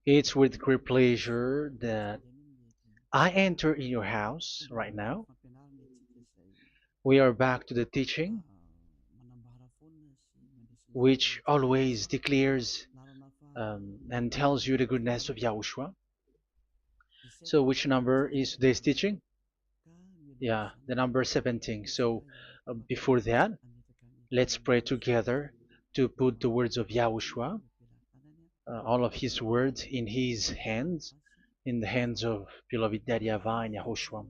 It's with great pleasure that I enter in your house right now. We are back to the teaching, which always declares and tells you the goodness of Yahushua. So, which number is today's teaching? Yeah, the number 17. So, before that, let's pray together to put the words of Yahushua, all of his words, in his hands, in the hands of beloved Daddy YAHVAH and YAHOSHUAH.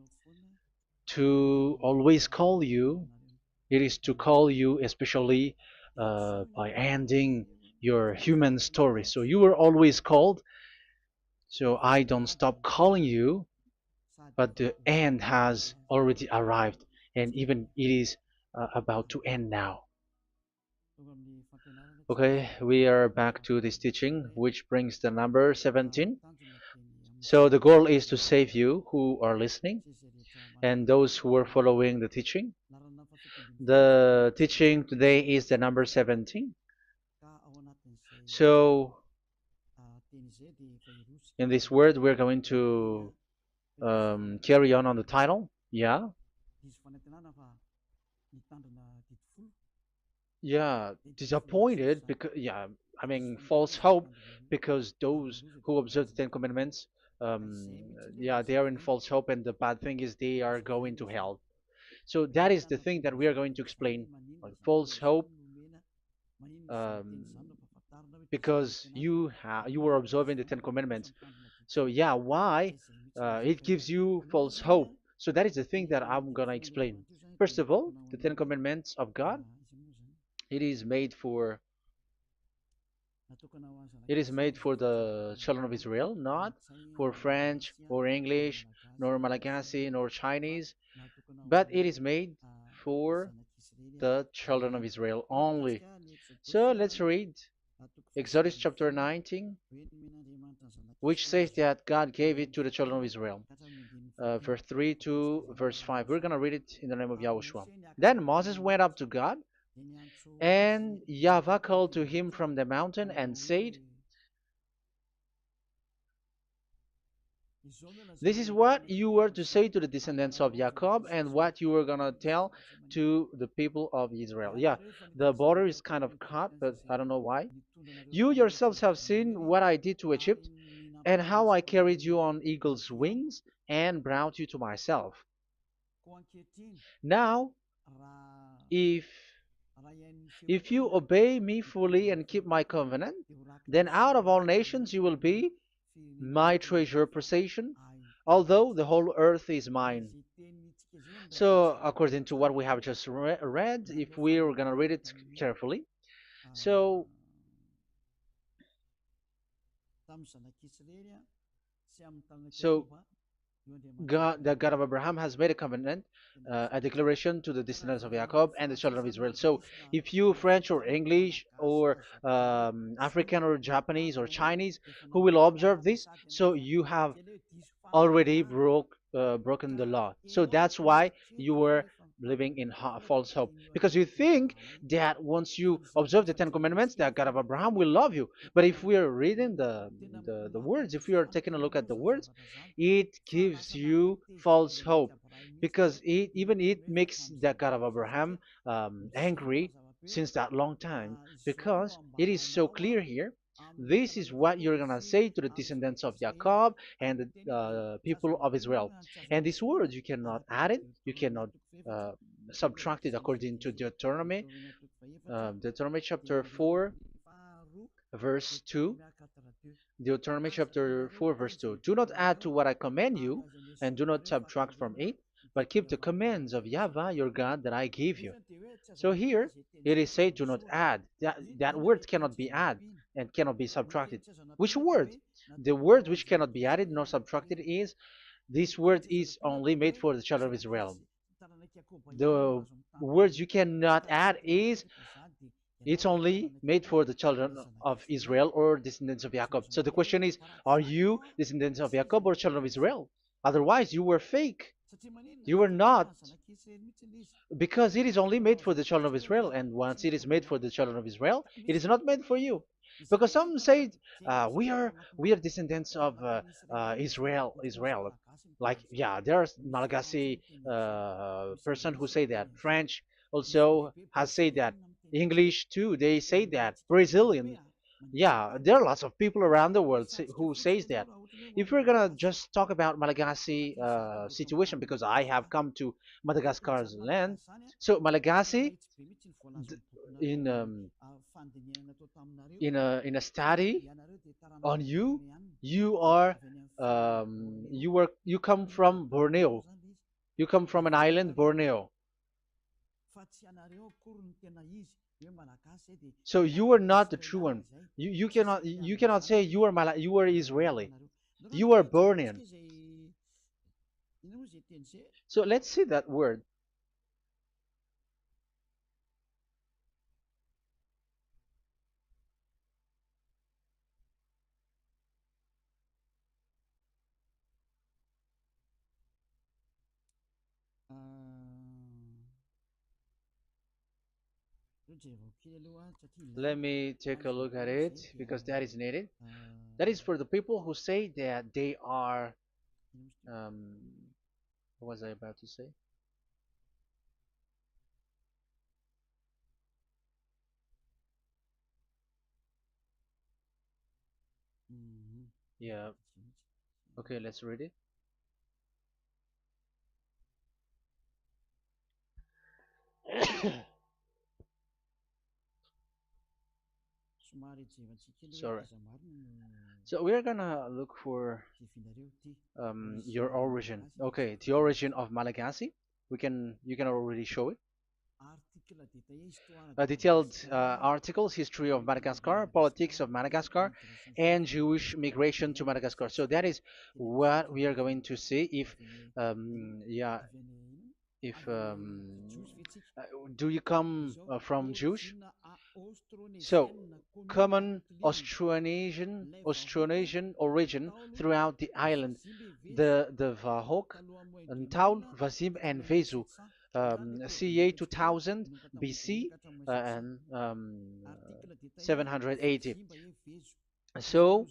To always call you, it is to call you especially by ending your human story. So you were always called, so I don't stop calling you, but the end has already arrived, and even it is about to end now. Okay, we are back to this teaching, which brings the number 17. So the goal is to save you who are listening and those who are following the teaching. The teaching today is the number 17. So in this word, we're going to carry on the title. Yeah. Yeah, disappointed because I mean false hope because those who observe the Ten Commandments, yeah, they are in false hope, and the bad thing is they are going to hell. So that is the thing that we are going to explain, like false hope, um, because you were observing the Ten Commandments. So yeah, why it gives you false hope? So that is the thing that I'm gonna explain. First of all, the Ten Commandments of God, it is made for It is made for the children of Israel, not for French or English, nor Malagasy, nor Chinese, but it is made for the children of Israel only. So let's read Exodus chapter 19, which says that God gave it to the children of Israel. Verse 3 to verse 5. We're going to read it in the name of Yahushua. Then Moses went up to God, and YAHVAH called to him from the mountain and said, "This is what you were to say to the descendants of Jacob and what you were going to tell to the people of Israel." Yeah, the border is kind of cut, but I don't know why. "You yourselves have seen what I did to Egypt and how I carried you on eagle's wings and brought you to myself. Now, if if you obey me fully and keep my covenant, then out of all nations you will be my treasure possession, although the whole earth is mine." So, according to what we have just read, if we are going to read it carefully, so so God, the God of Abraham, has made a covenant, a declaration to the descendants of Jacob and the children of Israel. So, if you French or English or African or Japanese or Chinese who will observe this, so you have already broken the law. So that's why you were living in false hope, because you think that once you observe the Ten Commandments, that God of Abraham will love you. But if we are reading the words, if we are taking a look at the words, it gives you false hope, because it makes the God of Abraham angry since that long time, because it is so clear here. This is what you're gonna say to the descendants of Jacob and the people of Israel. And this word, you cannot add it, you cannot uh, subtract it, according to Deuteronomy, Deuteronomy chapter 4, verse 2. Deuteronomy chapter 4, verse 2. "Do not add to what I command you, and do not subtract from it, but keep the commands of YAHVAH your God that I give you." So here it is said, do not add. That word cannot be added and cannot be subtracted. Which word? The word which cannot be added nor subtracted is, this word is only made for the children of Israel. The words you cannot add is, it's only made for the children of Israel or descendants of Jacob. So the question is, are you descendants of Jacob or children of Israel? Otherwise, you were fake. You were not, because it is only made for the children of Israel. And once it is made for the children of Israel, it is not made for you. Because some say we are descendants of Israel. Like yeah, there's Malagasy person who say that. French also has said that. English too, they say that. Brazilian, yeah, there are lots of people around the world who says that. If we're gonna just talk about Malagasy situation, because I have come to Madagascar's land, so Malagasy in in a study on you, you come from Borneo. You come from an island, Borneo. So you are not the true one. You cannot say you are Israeli. You are Bornean. So let's see that word. Let me take a look at it because that is needed. That is for the people who say that they are. Um, what was I about to say? Yeah. Okay, let's read it. Sorry. So we're gonna look for your origin. Okay, the origin of Malagasy. You can already show it. Detailed articles, history of Madagascar, politics of Madagascar, and Jewish migration to Madagascar. So that is what we are going to see. Yeah, if uh, do you come from Jewish? So, common Austronesian origin throughout the island, the Vahok, Ntaul, Vazim, and Vesu, CA 2000 BC and 780. So,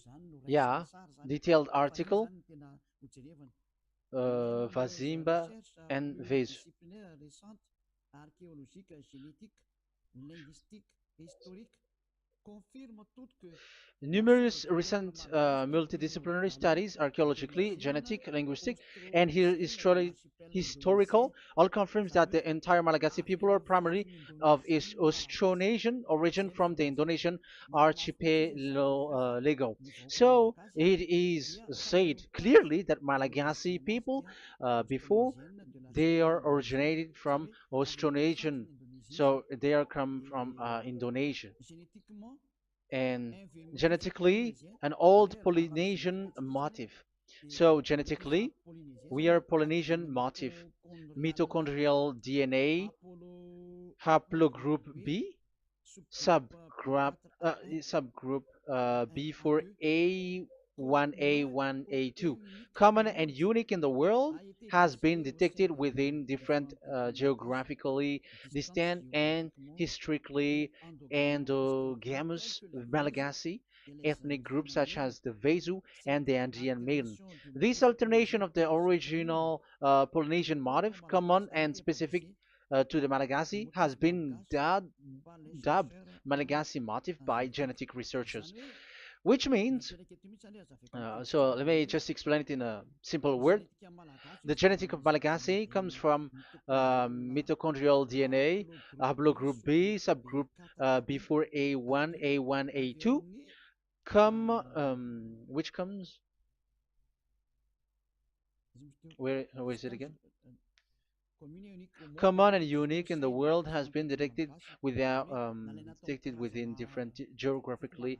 yeah, detailed article, Vazimba and Vesu. Numerous recent multidisciplinary studies, archaeologically, genetic, linguistic, and historical, all confirms that the entire Malagasy people are primarily of Austronesian origin from the Indonesian archipelago. So it is said clearly that Malagasy people, before they are originated from Austronesian, so they are come from Indonesia, and genetically an old Polynesian motif. So genetically, we are Polynesian motif, mitochondrial DNA, haplogroup B, subgroup subgroup B4A1A1A2, common and unique in the world, has been detected within different geographically distant and historically endogamous Malagasy ethnic groups such as the Vesu and the Andean Maiden. This alternation of the original Polynesian motif, common and specific to the Malagasy, has been dubbed Malagasy motif by genetic researchers, which means, so let me just explain it in a simple word. The genetic of Malagasy comes from mitochondrial DNA, haplogroup B, subgroup B4A1, A1, A2, which comes, where is it again? Common and unique in the world, has been detected within different geographically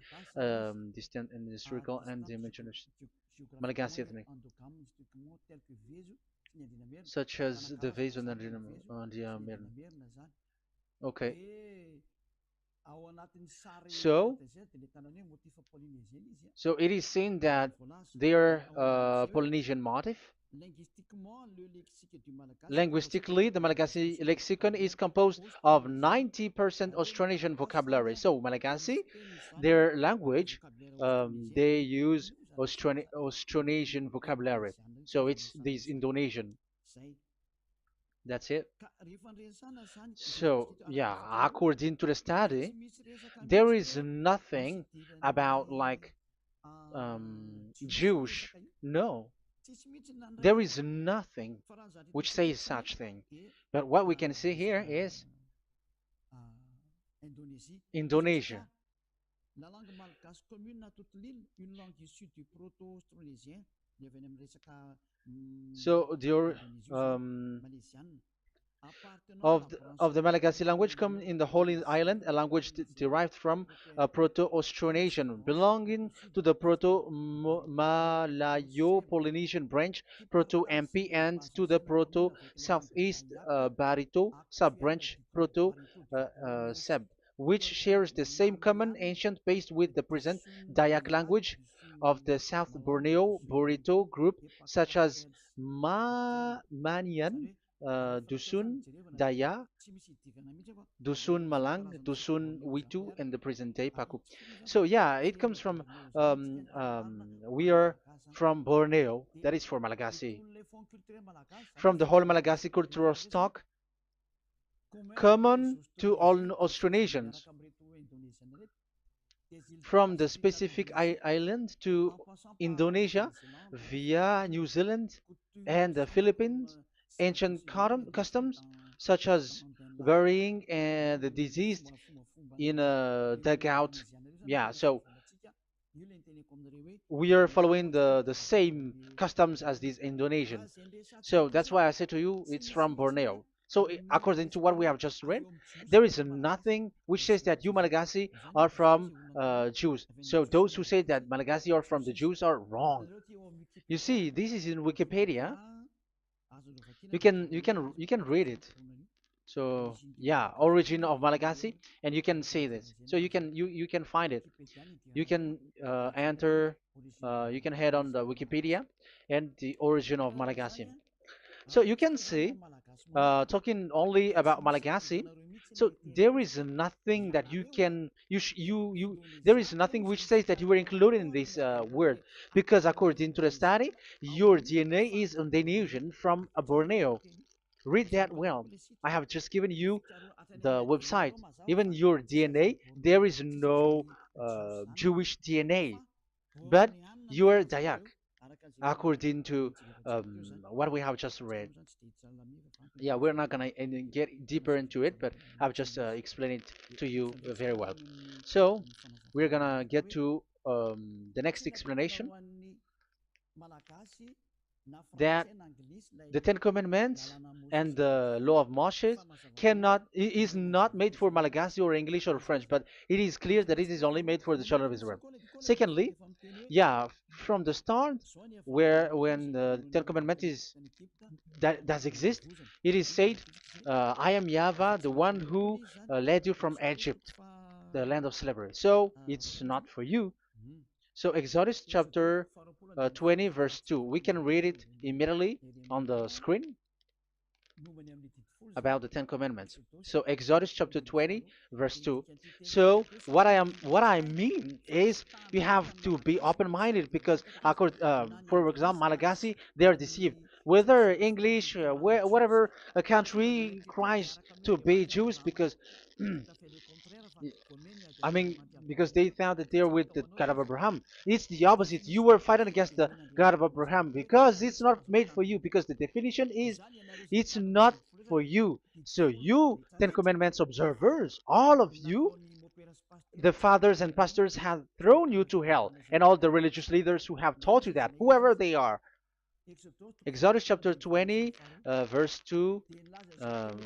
distant and historical and dimensional Malagasy ethnic, such as the Vezo and the Amer. Okay, so so it is seen that they are Polynesian motif. Linguistically, the Malagasy lexicon is composed of 90% Austronesian vocabulary. So Malagasy, their language, they use Austronesian vocabulary. So it's this Indonesian. That's it. So yeah, according to the study, there is nothing about like Jewish. No, there is nothing which says such thing. But what we can see here is Indonesia. So the Malagasy language come in the Holy Island, a language derived from Proto-Austronesian, belonging to the Proto-Malayo-Polynesian branch, Proto-MP, and to the Proto-Southeast Barito sub-branch, Proto-Seb, which shares the same common ancient base with the present Dayak language of the South Borneo Burrito group, such as Manian, Dusun, Daya, Dusun Malang, Dusun Witu, and the present day Paku. So yeah, it comes from we are from Borneo, that is for Malagasy. From the whole Malagasy cultural stock, common to all Austronesians, from the specific island to Indonesia via New Zealand and the Philippines, ancient customs such as burying and the deceased in a dugout. Yeah, so we are following the same customs as these Indonesian. So that's why I said to you it's from Borneo. So according to what we have just read, there is nothing which says that you Malagasy are from Jews. So those who say that Malagasy are from the Jews are wrong. You see, this is in Wikipedia. You can read it. So yeah, origin of Malagasy, and you can see this. So you can find it. You can enter. You can head on the Wikipedia and the origin of Malagasy. So you can see, talking only about Malagasy. So there is nothing that you can you there is nothing which says that you were included in this word, because according to the study, your DNA is Indonesian from Borneo. Read that well. I have just given you the website. Even your DNA, there is no Jewish DNA, but you are Dayak, according to what we have just read. Yeah, we're not gonna get deeper into it, but I've just explained it to you very well. So we're gonna get to the next explanation, that the Ten Commandments and the Law of Moshe is not made for Malagasy or English or French, but it is clear that it is only made for the children of Israel. Secondly, yeah, from the start, where when the Ten Commandments that does exist, it is said, "I am YAHVAH, the one who led you from Egypt, the land of slavery." So it's not for you. So Exodus chapter 20 verse 2. We can read it immediately on the screen about the Ten Commandments. So Exodus chapter 20 verse 2. So what I mean is we have to be open-minded, because for example, Malagasy, they are deceived. Whether English, whatever a country cries to be Jews, because I mean, because they found that they're with the God of Abraham. It's the opposite. You were fighting against the God of Abraham, because it's not made for you. Because the definition is, it's not for you. So you, Ten Commandments observers, all of you, the fathers and pastors have thrown you to hell, and all the religious leaders who have taught you that, whoever they are. Exodus chapter 20, verse 2. Um,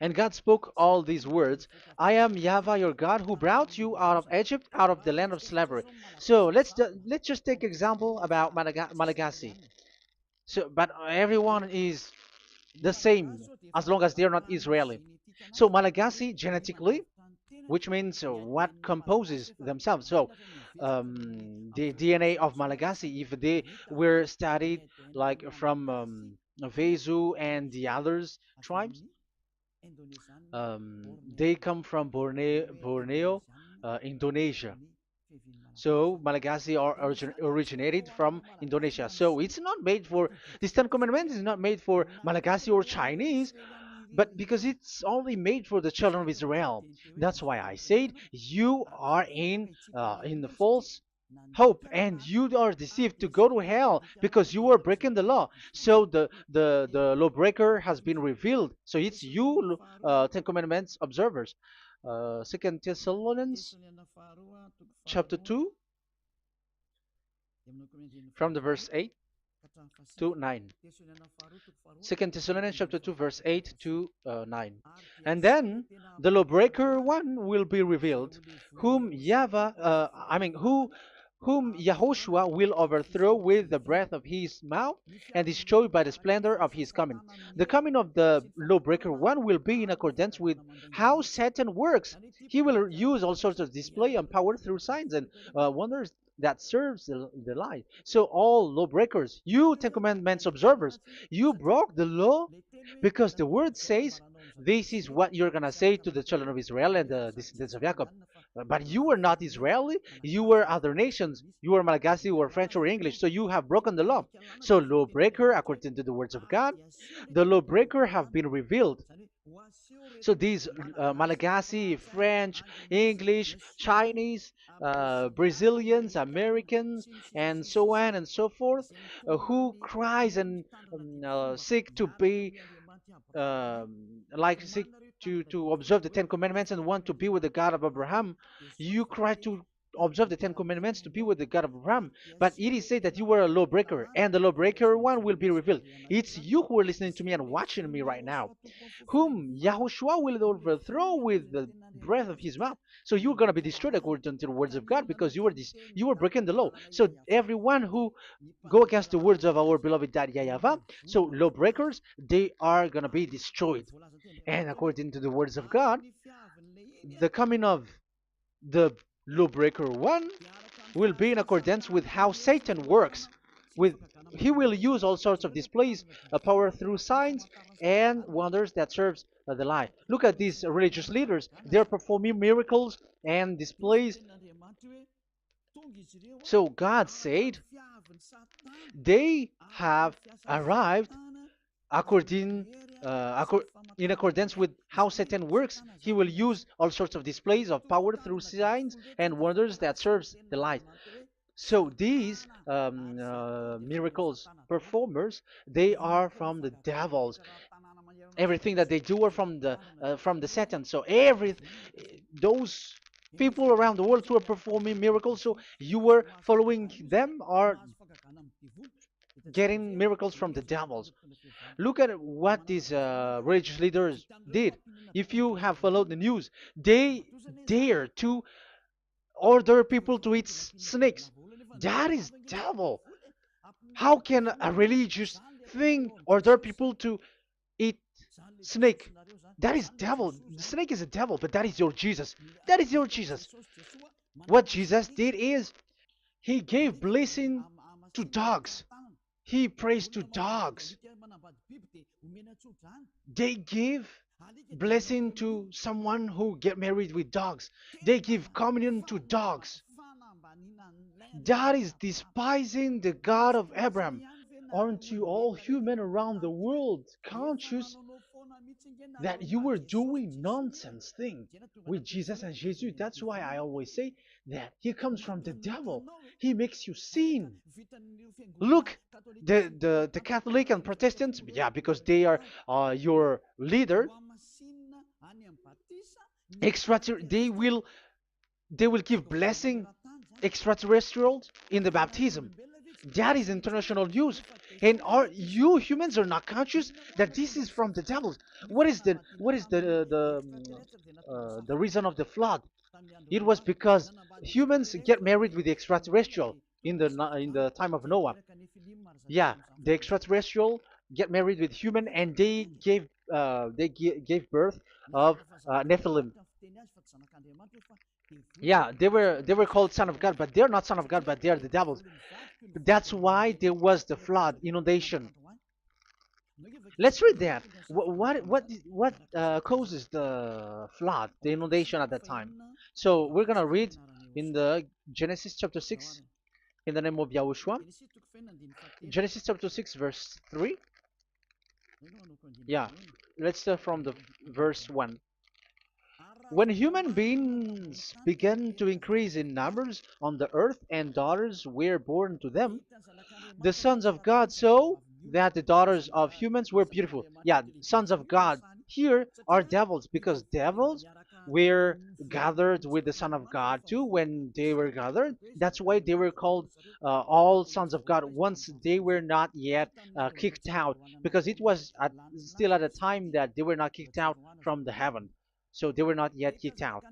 And God spoke all these words: "I am YAHVAH your God, who brought you out of Egypt, out of the land of slavery." So let's just take example about Malagasy. So, but everyone is the same as long as they're not Israeli. So Malagasy genetically, which means what composes themselves. So the DNA of Malagasy, if they were studied like from Vezu and the others tribes, they come from Borneo, Indonesia. So Malagasy are originated from Indonesia. So it's not made for this Ten Commandments is not made for Malagasy or Chinese, but because it's only made for the children of Israel. That's why I said you are in the false hope and you are deceived to go to hell because you are breaking the law. So the lawbreaker has been revealed. So it's you, Ten Commandments observers. Second Thessalonians chapter 2 from the verse 8 to 9. Second Thessalonians chapter 2 verse 8 to 9. And then the lawbreaker one will be revealed, whom whom Yahushua will overthrow with the breath of his mouth and destroy by the splendor of his coming. The coming of the lawbreaker one will be in accordance with how Satan works. He will use all sorts of display and power through signs and wonders that serves the lie. So all lawbreakers, you Ten Commandments observers, you broke the law because the word says this is what you're gonna say to the children of Israel and the descendants of Jacob. But you were not Israeli, you were other nations, you were Malagasy or French or English, so you have broken the law. So lawbreaker, according to the words of God, the lawbreaker have been revealed. So these Malagasy, French, English, Chinese, Brazilians, Americans, and so on and so forth, who cries and seek to be like seek to observe the Ten Commandments and want to be with the God of Abraham. You cry to observe the Ten Commandments to be with the God of Abraham, but it is said that you were a lawbreaker, and the lawbreaker one will be revealed. It's you who are listening to me and watching me right now, whom Yahushua will overthrow with the breath of his mouth. So you're going to be destroyed according to the words of God because you were breaking the law. So everyone who go against the words of our beloved Dad YAHVAH, so lawbreakers, they are going to be destroyed. And according to the words of God, the coming of the lawbreaker one will be in accordance with how Satan works. With he will use all sorts of displays, power through signs and wonders that serves the lie. Look at these religious leaders; they're performing miracles and displays. So God said they have arrived according in accordance with how Satan works. He will use all sorts of displays of power through signs and wonders that serves the light. So these miracles performers, they are from the devils. Everything that they do are from the Satan. So every those people around the world who are performing miracles, so you were following them, are getting miracles from the devils. Look at what these religious leaders did. If you have followed the news, they dare to order people to eat snakes. That is devil. How can a religious thing order people to eat snake? That is devil. The snake is a devil, but that is your Jesus. That is your Jesus. What Jesus did is he gave blessing to dogs. He prays to dogs. They give blessing to someone who get married with dogs. They give communion to dogs. That is despising the God of Abraham. Aren't you all human around the world conscious that you were doing nonsense thing with Jesus and Jesus? That's why I always say that he comes from the devil. He makes you sin. Look, the Catholic and Protestants, yeah, because they are your leader. They will give blessing extraterrestrials in the baptism. That is international news, and you humans are not conscious that this is from the devil. What is the reason of the flood? It was because humans get married with the extraterrestrial in the time of Noah. Yeah, the extraterrestrial get married with human, and they gave birth of Nephilim. Yeah, they were called son of God, but they're not son of God, but they are the devils. That's why there was the flood, inundation. Let's read that. What causes the flood, the inundation at that time? So we're gonna read in the Genesis chapter 6 in the name of Yahushua. Genesis chapter 6 verse 3. Yeah, let's start from the verse 1. When human beings began to increase in numbers on the earth and daughters were born to them, the sons of God saw that the daughters of humans were beautiful. Yeah, sons of God here are devils because devils were gathered with the Son of God too when they were gathered. That's why they were called all sons of God once they were not yet kicked out, because it was still at a time that they were not kicked out from the heaven. So they were not yet kicked out.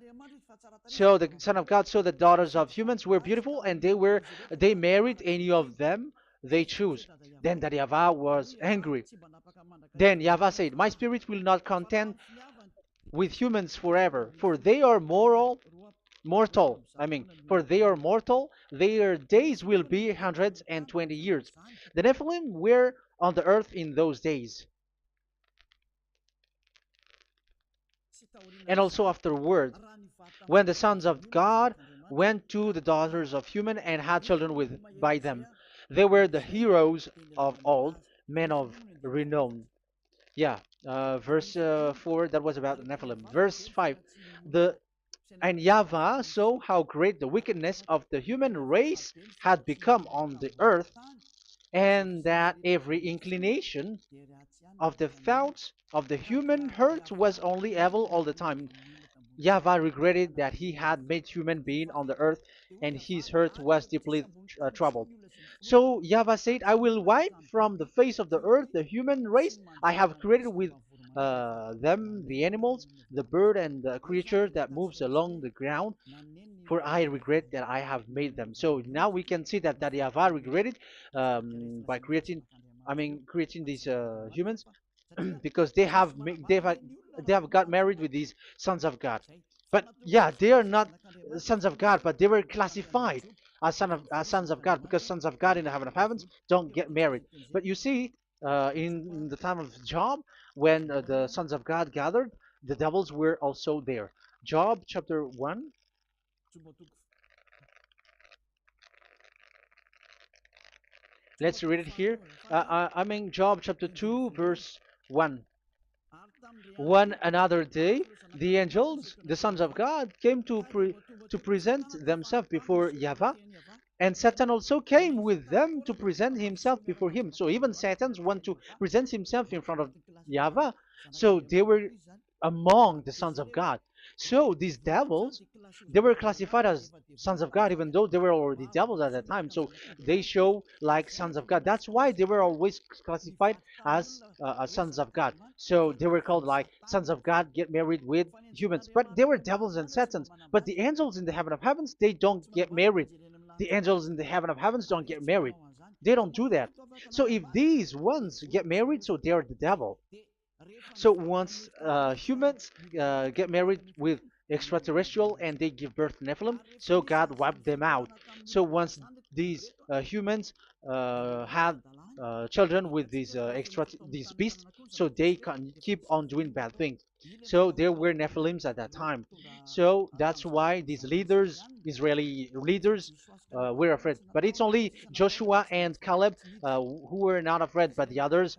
So the Son of God saw the daughters of humans were beautiful, and they married any of them they choose. Then that YAHVAH was angry. Then YAHVAH said, "My spirit will not contend with humans forever, for they are mortal. For they are mortal. Their days will be 120 years. The Nephilim were on the earth in those days, and also afterward, when the sons of God went to the daughters of human and had children with by them. They were the heroes of old, men of renown." Yeah, verse 4, that was about the Nephilim. Verse 5, the and YAHVAH saw how great the wickedness of the human race had become on the earth, and that every inclination of the thoughts of the human heart was only evil all the time. YAHVAH regretted that he had made human being on the earth, and his heart was deeply troubled. So YAHVAH said, "I will wipe from the face of the earth the human race I have created with them, the animals, the bird, and the creature that moves along the ground, for I regret that I have made them." So now we can see that YAHVAH regretted by creating these humans, because they have got married with these sons of God. But yeah, they are not sons of God, but they were classified as sons of God, because sons of God in the heaven of heavens don't get married. But you see, in the time of Job, when the sons of God gathered, the devils were also there. Job chapter 1. Let's read it here. Job chapter 2, verse 1. One another day, the angels, the sons of God, came to present themselves before YAHVAH, and Satan also came with them to present himself before him. So even Satan's want to present himself in front of YAHVAH. So they were among the sons of God. So these devils, they were classified as sons of God, even though they were already devils at that time. So they show like sons of God. That's why they were always classified as sons of God. So they were called like sons of God get married with humans. But they were devils and satans. But the angels in the heaven of heavens, they don't get married. The angels in the heaven of heavens don't get married. They don't do that. So if these ones get married, so they are the devil. So once humans get married with extraterrestrial and they give birth to Nephilim, so God wiped them out. So once these humans had children with these beasts, so they can keep on doing bad things. So there were Nephilims at that time. So that's why these leaders, Israeli leaders, were afraid. But it's only Joshua and Caleb who were not afraid, but the others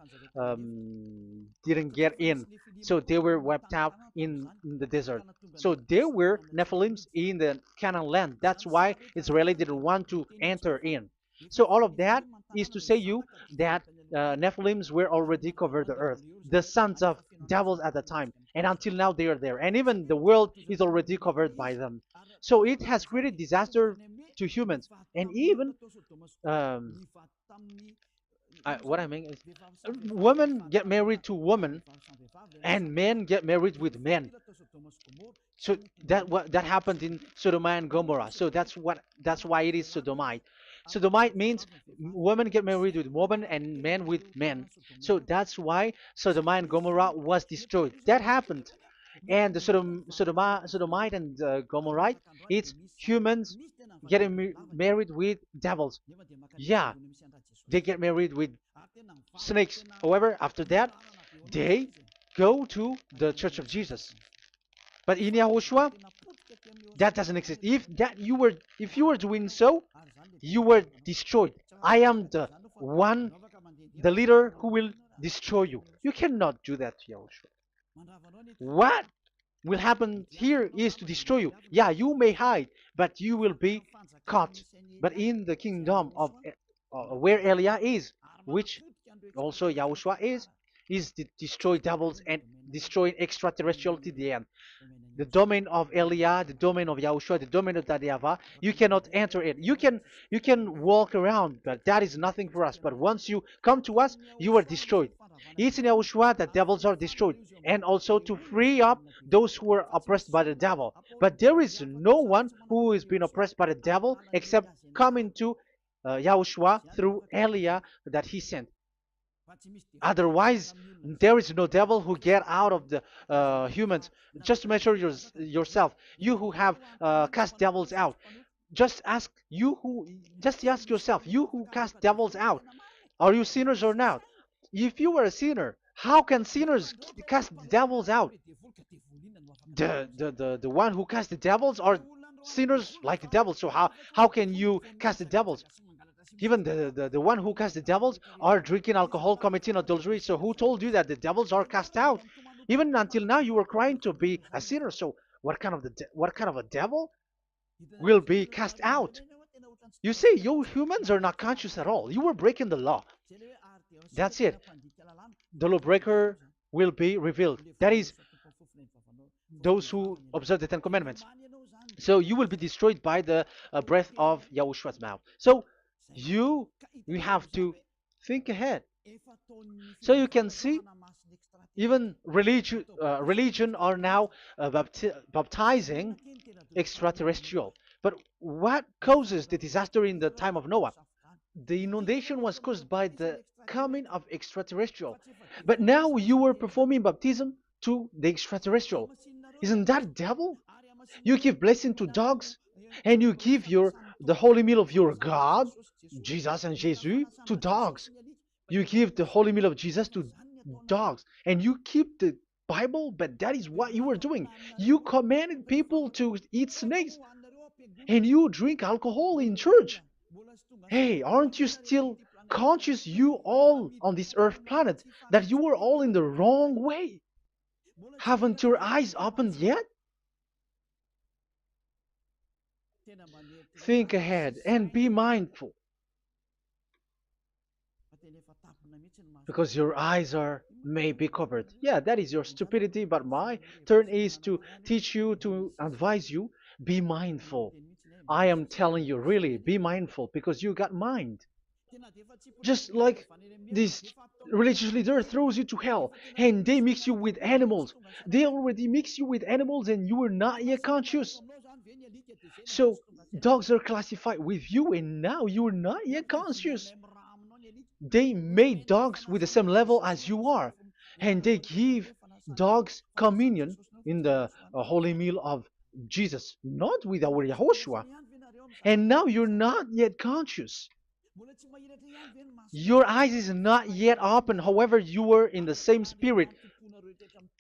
didn't get in. So they were wiped out in the desert. So there were Nephilims in the Canaan land. That's why Israeli didn't want to enter in. So all of that is to say you that Nephilims were already covered the earth, the sons of devils at the time, and until now they are there, and even the world is already covered by them. So it has created disaster to humans, and even um, what I mean is, women get married to women, and men get married with men. So that happened in Sodom and Gomorrah. So that's why it is Sodomite. Sodomite means women get married with women and men with men. So that's why Sodom and Gomorrah was destroyed. That happened. and the Sodomite and Gomorrite, it's humans getting married with devils. Yeah, they get married with snakes. However, after that, they go to the Church of Jesus. But in Yahushua, that doesn't exist. If you were doing so, you were destroyed. I am the one, the leader who will destroy you. You cannot do that to Yahushua. What will happen here is to destroy you. Yeah, you may hide, but you will be caught. But in the kingdom of where Elia is, which also Yahushua is to destroy devils and destroying extraterrestriality, the end. The domain of Elia, the domain of Yahushua, the domain of YAHVAH, you cannot enter it. You can walk around, but that is nothing for us. But once you come to us, you are destroyed. It's in Yahushua that devils are destroyed, and also to free up those who are oppressed by the devil. But there is no one who is being oppressed by the devil except coming to Yahushua through Elia that he sent. Otherwise, there is no devil who get out of the humans. Just measure yourself. You who have cast devils out. Just ask you who. Just ask yourself. You who cast devils out. Are you sinners or not? If you are a sinner, how can sinners cast devils out? The one who cast the devils are sinners like the devil. So how can you cast the devils? Even the one who cast the devils are drinking alcohol, committing adultery. So who told you that the devils are cast out? Even until now, you were crying to be a sinner. So what kind of a devil will be cast out? You see, you humans are not conscious at all. You were breaking the law. That's it. The lawbreaker will be revealed. That is, those who observe the Ten Commandments. So you will be destroyed by the breath of Yahushua's mouth. So you you have to think ahead. So you can see, even religion are now baptizing extraterrestrial. But what causes the disaster in the time of Noah? The inundation was caused by the coming of extraterrestrial. But now you are performing baptism to the extraterrestrial. Isn't that devil? You give blessing to dogs, and you give the holy meal of your God, Jesus and Jesus, to dogs. You give the holy meal of Jesus to dogs, and you keep the Bible, but that is what you were doing. You commanded people to eat snakes, and you drink alcohol in church. Hey, aren't you still conscious, you all on this earth planet, that you were all in the wrong way? Haven't your eyes opened yet? Think ahead and be mindful, because your eyes are may be covered. Yeah, that is your stupidity, but my turn is to teach you, to advise you. Be mindful. I am telling you, really, be mindful, because you got mind. Just like this religious leader throws you to hell and they mix you with animals. They already mix you with animals and you are not yet conscious. So dogs are classified with you and now you are not yet conscious. They made dogs with the same level as you are, and they give dogs communion in the holy meal of Jesus, not with our Yahushua. And now you're not yet conscious. Your eyes is not yet open. However, you were in the same spirit,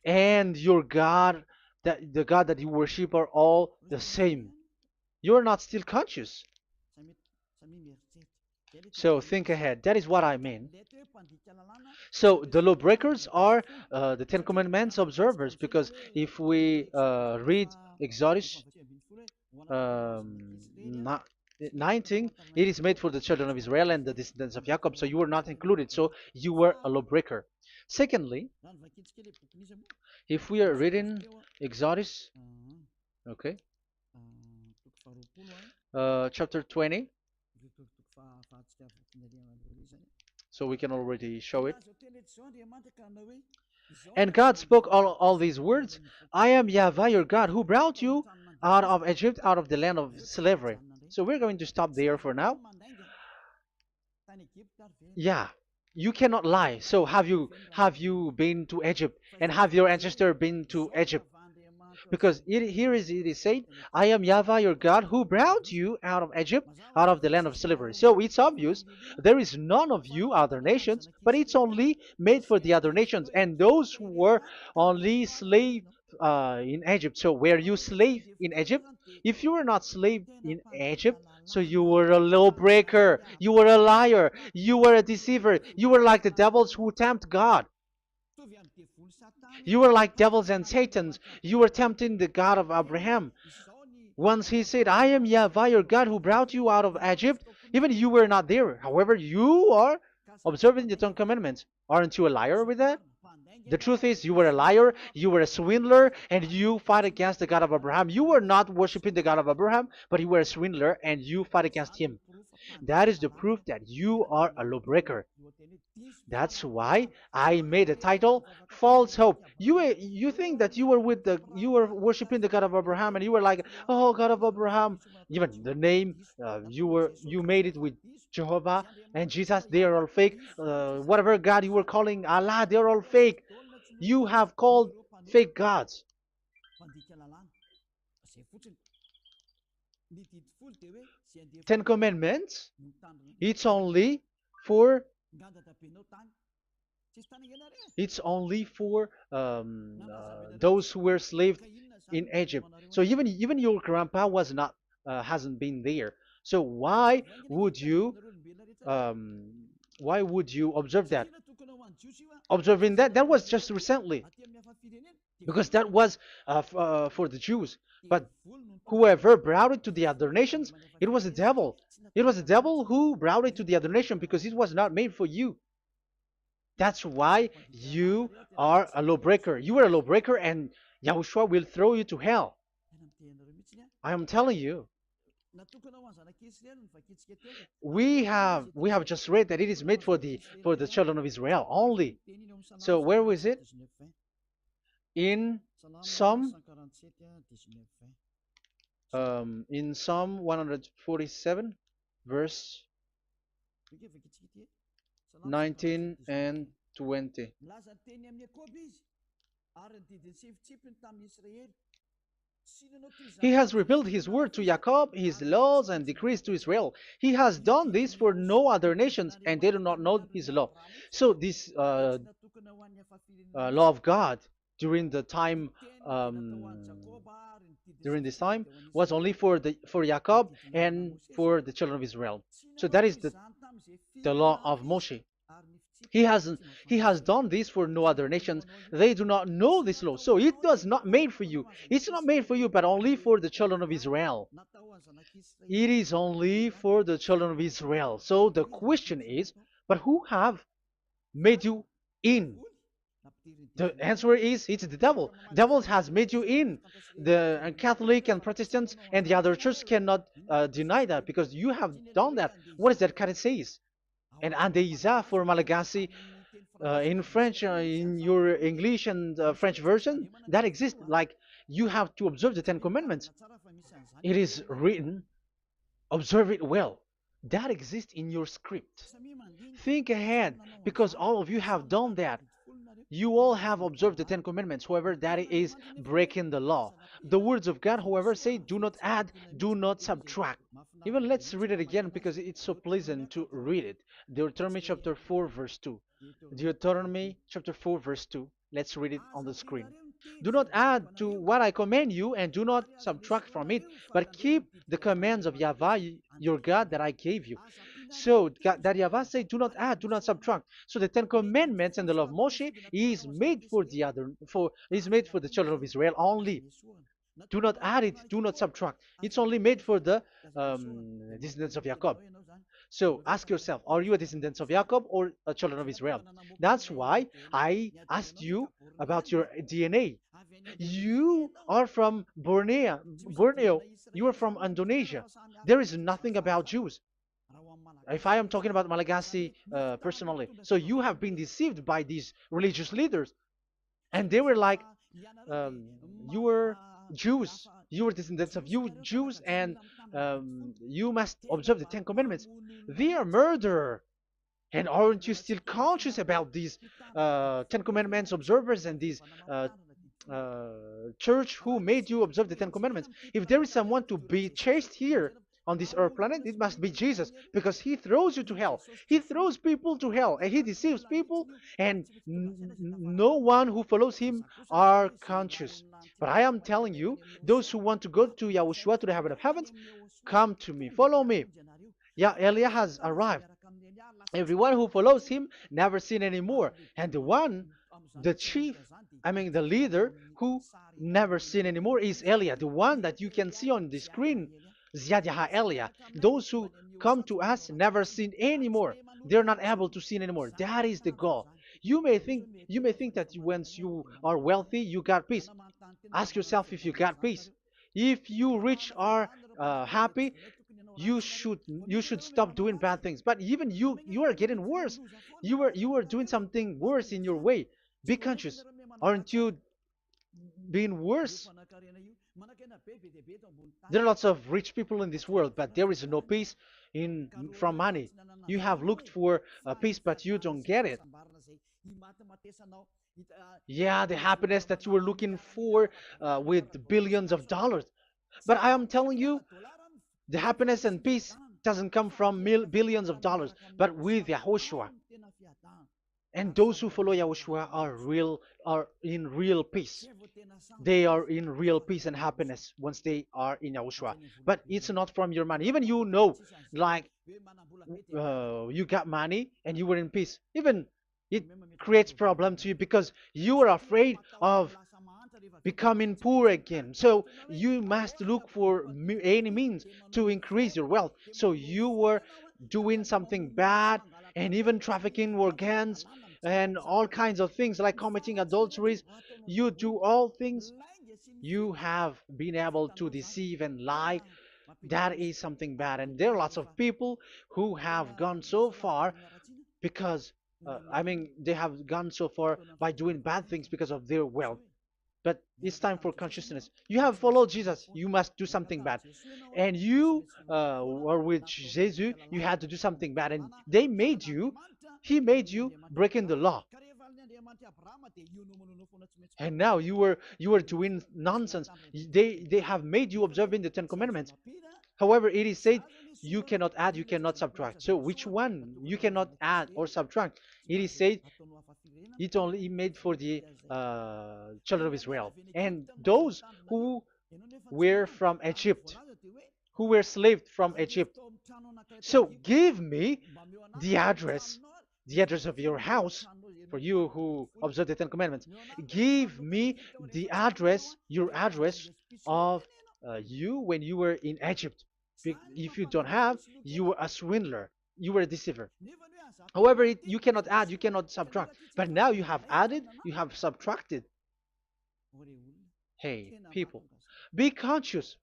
and your God, that the God that you worship, are all the same. You are not still conscious. So think ahead. That is what I mean. So the lawbreakers are the Ten Commandments observers, because if we read Exodus um, 19, it is made for the children of Israel and the descendants of Jacob, so you were not included, so you were a lawbreaker. Secondly, if we are reading Exodus, okay, chapter 20, so we can already show it. And God spoke all these words: I am YAHVAH your God, who brought you out of Egypt, out of the land of slavery. So we're going to stop there for now. Yeah, you cannot lie. So have you been to Egypt, and have your ancestor been to Egypt? Because it is said, I am Yahweh your God who brought you out of Egypt, out of the land of slavery. So it's obvious there is none of you other nations, but it's only made for the other nations and those who were only slave in Egypt. So were you slave in Egypt? If you were not slave in Egypt, so you were a lawbreaker, you were a liar, you were a deceiver, you were like the devils who tempt God. You were like devils and satans. You were tempting the God of Abraham. Once he said, I am Yahweh, your God, who brought you out of Egypt, even you were not there. However, you are observing the Ten Commandments. Aren't you a liar with that? The truth is, you were a liar, you were a swindler, and you fight against the God of Abraham. You were not worshiping the God of Abraham, but you were a swindler and you fight against him. That is the proof that you are a lawbreaker. That's why I made a title, False Hope. You think that you were worshiping the God of Abraham and you were like, oh God of Abraham. Even the name you made it with Jehovah and Jesus, they are all fake. Whatever God you were calling Allah, they are all fake. You have called fake gods. Ten Commandments, it's only for it's only for those who were slaves in Egypt. So even your grandpa was not hasn't been there. So um, why would you observe that? Observing that was just recently because that was for the Jews. But whoever brought it to the other nations, it was the devil. It was the devil who brought it to the other nation because it was not made for you. That's why you are a lawbreaker. You are a lawbreaker and Yahushua will throw you to hell. I am telling you. We have just read that it is made for the children of Israel only. So where was it? In Psalm in Psalm 147 verse 19 and 20. He has revealed his word to Jacob, his laws and decrees to Israel. He has done this for no other nations, and they do not know his law. So this law of God during the time during this time was only for Jacob and for the children of Israel. So that is the law of Moshe. He has done this for no other nations. They do not know this law. So it was not made for you. It's not made for you, but only for the children of Israel. It is only for the children of Israel. So the question is, but who have made you in? The answer is it's the devil. Devil has made you in. The Catholic and Protestants and the other churches cannot deny that because you have done that. What is that kind of says? And Andeiza for Malagasy in French, in your English and French version, that exists. Like you have to observe the Ten Commandments. It is written, observe it well. That exists in your script. Think ahead because all of you have done that. You all have observed the Ten Commandments, however, that is breaking the law. The words of God, however, say, do not add, do not subtract. Even let's read it again because it's so pleasant to read it. Deuteronomy chapter 4, verse 2. Deuteronomy chapter 4, verse 2. Let's read it on the screen. Do not add to what I command you, and do not subtract from it, but keep the commands of Yahweh, your God, that I gave you. So that Yahweh said, do not add, do not subtract. So the Ten Commandments and the law of Moshe is made for the children of Israel only. Do not add it, do not subtract. It's only made for the descendants of Jacob. So ask yourself, are you a descendant of Jacob or a children of Israel? That's why I asked you about your DNA. You are from Borneo. You are from Indonesia. There is nothing about Jews. If I am talking about Malagasy personally. So you have been deceived by these religious leaders. And they were like, you were Jews. You were descendants of you Jews, and you must observe the Ten Commandments. They are murderer. And aren't you still conscious about these Ten Commandments observers and these church who made you observe the Ten Commandments. If there is someone to be chased here on this earth planet, it must be Jesus, because he throws you to hell. He throws people to hell, and he deceives people, and no one who follows him are conscious. But I am telling you, those who want to go to Yahushua, to the heaven of heavens, come to me, follow me. Yeah, Eliah has arrived. Everyone who follows him never sin anymore. And the chief, I mean the leader who never sin anymore is Eliah, the one that you can see on the screen. Ziyadyaha Eliah. Those who come to us never sin anymore. They're not able to sin anymore. That is the goal. You may think that once you are wealthy, you got peace. Ask yourself if you got peace. If you rich are happy, you should stop doing bad things. But even you are getting worse. You are doing something worse in your way. Be conscious. Aren't you being worse? There are lots of rich people in this world, but there is no peace in from money. You have looked for peace, but you don't get it. Yeah, the happiness that you were looking for with billions of dollars. But I am telling you, the happiness and peace doesn't come from billions of dollars, but with Yahushua. And those who follow Yahushua are in real peace. They are in real peace and happiness once they are in Yahushua. But it's not from your money. Even like you got money and you were in peace. Even it creates problem to you because you are afraid of becoming poor again. So you must look for any means to increase your wealth. So you were doing something bad and even trafficking organs and all kinds of things like committing adulteries. You do all things. You have been able to deceive and lie. That is something bad. And there are lots of people who have gone so far because, they have gone so far by doing bad things because of their wealth. But it's time for consciousness. You have followed Jesus, you must do something bad. And you were with Jesus, you had to do something bad. And he made you breaking the law. And now you were doing nonsense. They have made you observing the Ten Commandments. However, it is said you cannot add, you cannot subtract. So which one you cannot add or subtract? It is said it only made for the children of Israel and those who were from Egypt, who were slaved from Egypt. So give me the address, the address of your house, for you who observe the Ten Commandments. Give me the address, your address of you when you were in Egypt. If you don't have, you were a swindler, you were a deceiver. However, you cannot add, you cannot subtract. But now you have added, you have subtracted. Hey, people, be conscious.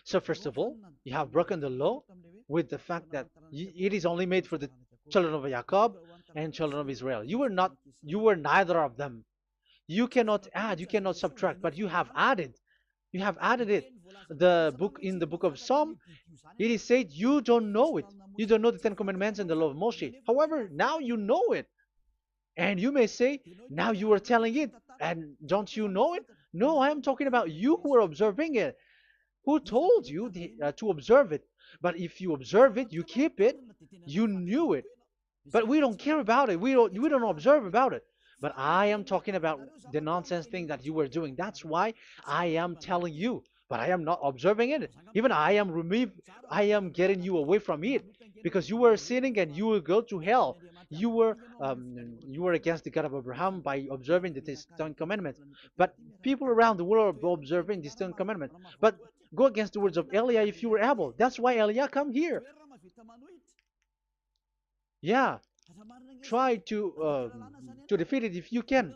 So first of all, you have broken the law with the fact that it is only made for the children of Jacob and children of Israel. You were neither of them. You cannot add, you cannot subtract, but you have added. You have added it. In the book of Psalm, it is said you don't know it. You don't know the Ten Commandments and the law of Moshe. However, now you know it. And you may say, now you are telling it, and don't you know it? No, I am talking about you who are observing it. Who told you to observe it? But if you observe it, you keep it, you knew it. But we don't care about it. We don't observe about it. But I am talking about the nonsense thing that you were doing. That's why I am telling you. But I am not observing it. Even I am getting you away from it because you were sinning and you will go to hell. You were against the God of Abraham by observing the Ten Commandments. But people around the world are observing the Ten Commandments. But go against the words of Eliah if you were able. That's why Eliah come here. Yeah, try to defeat it if you can.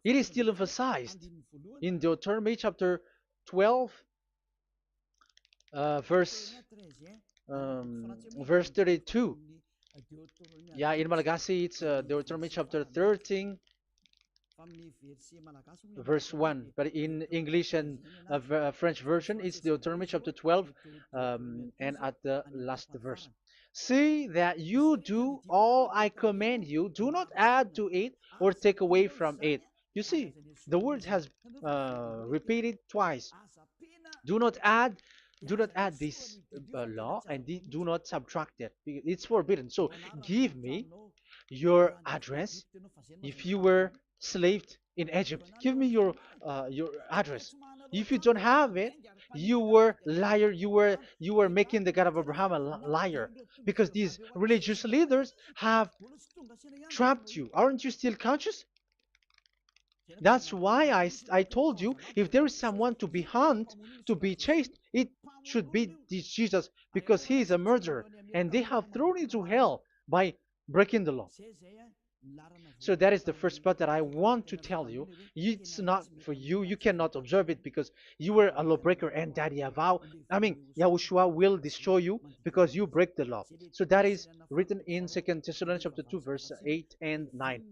It is still emphasized in Deuteronomy chapter 12, verse 32. Yeah, in Malagasy it's Deuteronomy chapter 13, verse 1. But in English and French version, it's Deuteronomy chapter 12, and at the last verse. See that you do all I command you. Do not add to it or take away from it, You see, the word has repeated twice. Do not add, do not add this law, and do not subtract it. It's forbidden. So give me your address. If you were slaved in Egypt, give me your address. If you don't have it, you were liar. You were making the God of Abraham a liar, because these religious leaders have trapped you. Aren't you still conscious? That's why I told you, if there is someone to be hunted, to be chased, it should be this Jesus, because he is a murderer, and they have thrown into hell by breaking the law. So that is the first part that I want to tell you. It's not for you. You cannot observe it because you were a lawbreaker, and that Yahushua will destroy you because you break the law. So that is written in 2 Thessalonians chapter 2, verse 8 and 9.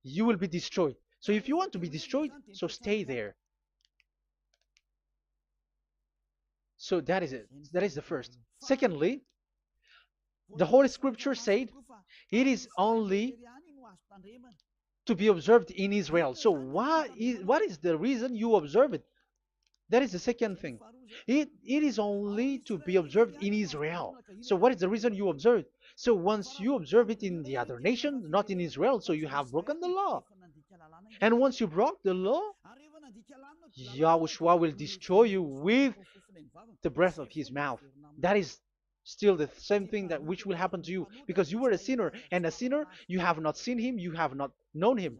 You will be destroyed. So if you want to be destroyed, so stay there. So that is it. That is the first. Secondly, the Holy Scripture said it is only to be observed in Israel. So what is the reason you observe it? That is the second thing. It is only to be observed in Israel. So what is the reason you observe it? So once you observe it in the other nation, not in Israel, so you have broken the law. And once you broke the law, Yahushua will destroy you with the breath of his mouth. That is still the same thing that which will happen to you, because you were a sinner, and a sinner, you have not seen him, you have not known him.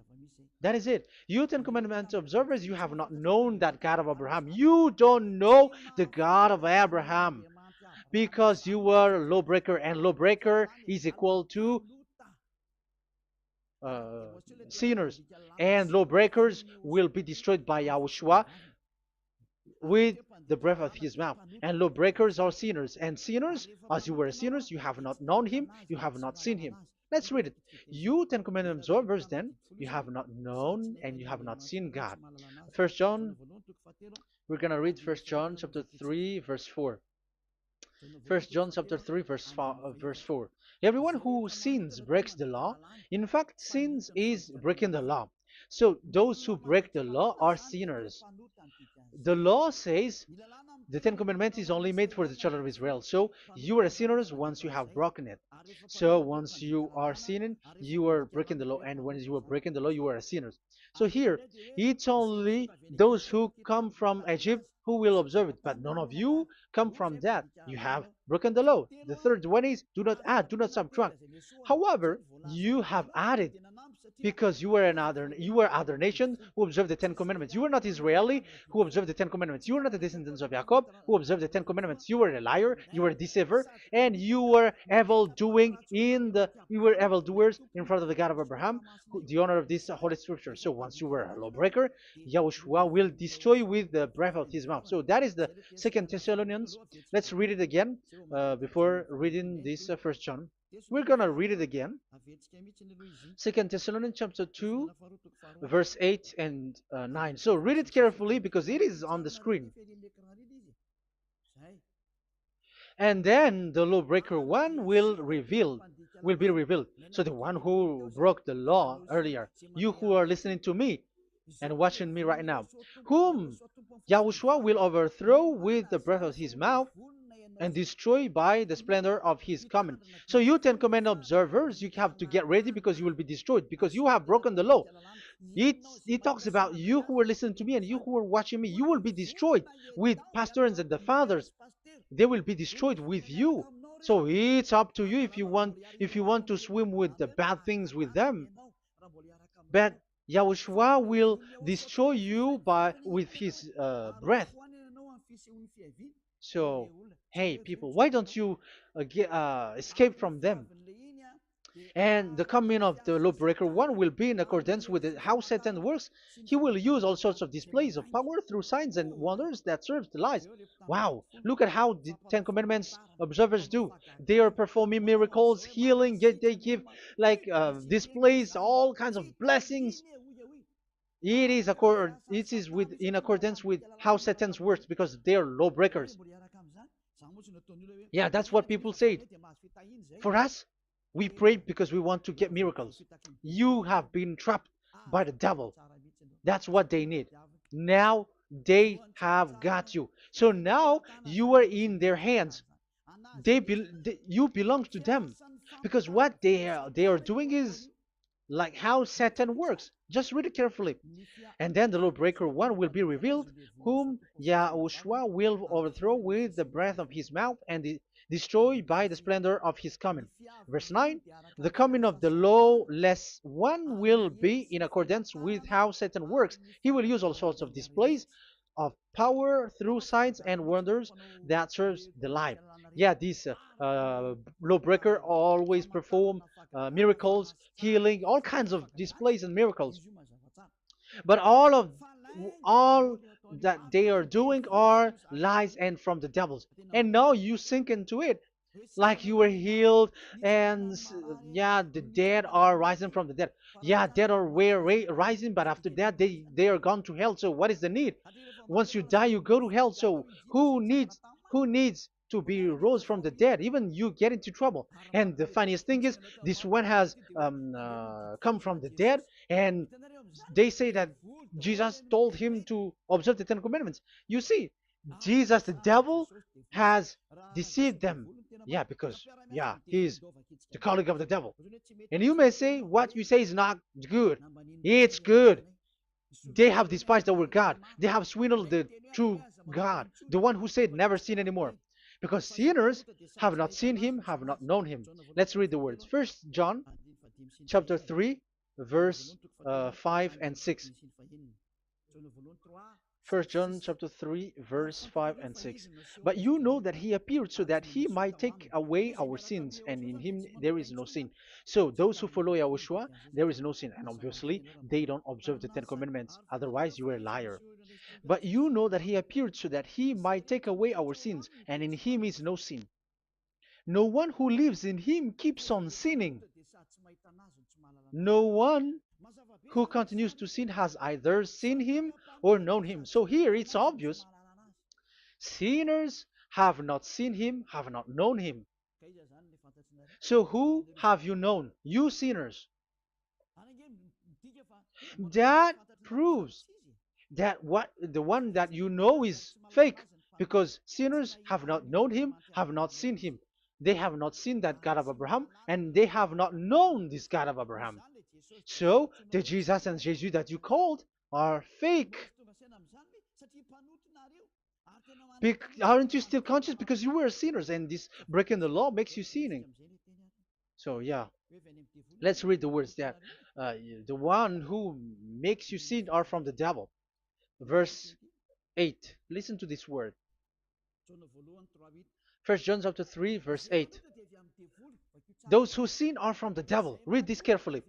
That is it. You Ten Commandments observers, you have not known that God of Abraham. You don't know the God of Abraham, because you were a lawbreaker, and lawbreaker is equal to sinners, and lawbreakers will be destroyed by Yahushua with the breath of his mouth. And lawbreakers are sinners, and sinners, as you were sinners, you have not known him, you have not seen him. Let's read it. You Ten Commandments observers, then, you have not known and you have not seen God. First John, we're going to read 1 John chapter 3, verse 4. 1 John chapter 3, verse 4. Everyone who sins breaks the law. In fact, sins is breaking the law. So those who break the law are sinners. The law says the Ten Commandments is only made for the children of Israel. So you are sinners once you have broken it. So once you are sinning, you are breaking the law. And when you are breaking the law, you are a sinner. So here, it's only those who come from Egypt who will observe it. But none of you come from that. You have broken the law. The third one is do not add, do not subtract. However, you have added, because you were other nation who observed the Ten Commandments. You were not Israeli who observed the Ten Commandments. You were not the descendants of Jacob who observed the Ten Commandments. You were a liar, you were a deceiver, and you were evil-doers in front of the God of Abraham, the honor of this Holy Scripture. So once you were a lawbreaker, Yahushua will destroy you with the breath of his mouth. So that is the 2 Thessalonians. Let's read it again before reading this 1 John. We're going to read it again. 2 Thessalonians chapter 2, verse 8 and 9. So read it carefully because it is on the screen. And then the lawbreaker one will be revealed. So the one who broke the law earlier, you who are listening to me and watching me right now, whom Yahushua will overthrow with the breath of his mouth and destroy by the splendor of his coming. So you Ten Commandment observers, you have to get ready because you will be destroyed, because you have broken the law. It talks about you who are listening to me and you who are watching me. You will be destroyed with pastors and the fathers. They will be destroyed with you. So it's up to you if you want to swim with the bad things with them. But Yahushua will destroy you with his breath. So, hey people, why don't you escape from them? And the coming of the lawbreaker one will be in accordance with how Satan works. He will use all sorts of displays of power through signs and wonders that serves the lies. Wow, look at how the Ten Commandments observers do. They are performing miracles, healing, they give displays, all kinds of blessings. It is in accordance with how Satan works, because they are lawbreakers. Yeah, that's what people say. For us, we pray because we want to get miracles. You have been trapped by the devil. That's what they need. Now they have got you. So now you are in their hands. You belong to them, because what they are doing is like how Satan works. Just read it carefully. And then the lawbreaker one will be revealed, whom Yahushua will overthrow with the breath of his mouth and destroy by the splendor of his coming. Verse 9, the coming of the lawless one will be in accordance with how Satan works. He will use all sorts of displays of power through signs and wonders that serves the lie. Yeah, this lawbreaker always perform miracles, healing, all kinds of displays and miracles. But all that they are doing are lies and from the devils. And now you sink into it, like you were healed, and yeah, the dead are rising from the dead. Yeah, dead are rising, but after that they are gone to hell. So what is the need? Once you die, you go to hell. So who needs to be rose from the dead? Even you get into trouble. And the funniest thing is, this one has come from the dead, and they say that Jesus told him to observe the Ten Commandments. You see, Jesus, the devil, has deceived them. Yeah, because yeah, he's the colleague of the devil. And you may say what you say is not good. It's good. They have despised our God. They have swindled the true God, the one who said never sin anymore. Because sinners have not seen him, have not known him. Let's read the words. First John chapter 3, verse 5 and 6. First John chapter 3, verse 5 and 6. But you know that he appeared so that he might take away our sins, and in him there is no sin. So those who follow YAHOSHUAH, there is no sin. And obviously, they don't observe the Ten Commandments. Otherwise, you are a liar. But you know that he appeared so that he might take away our sins, and in him is no sin. No one who lives in him keeps on sinning. No one who continues to sin has either seen him or known him. So here it's obvious. Sinners have not seen him, have not known him. So who have you known? You sinners. That proves that what the one that you know is fake, because sinners have not known him, have not seen him. They have not seen that God of Abraham, and they have not known this God of Abraham. So the Jesus and Jesus that you called are fake. Aren't you still conscious? Because you were sinners, and this breaking the law makes you sinning. So yeah, let's read the words that the one who makes you sin are from the devil. Verse 8. Listen to this word. First John chapter 3, verse 8. Those who sin are from the devil. Read this carefully.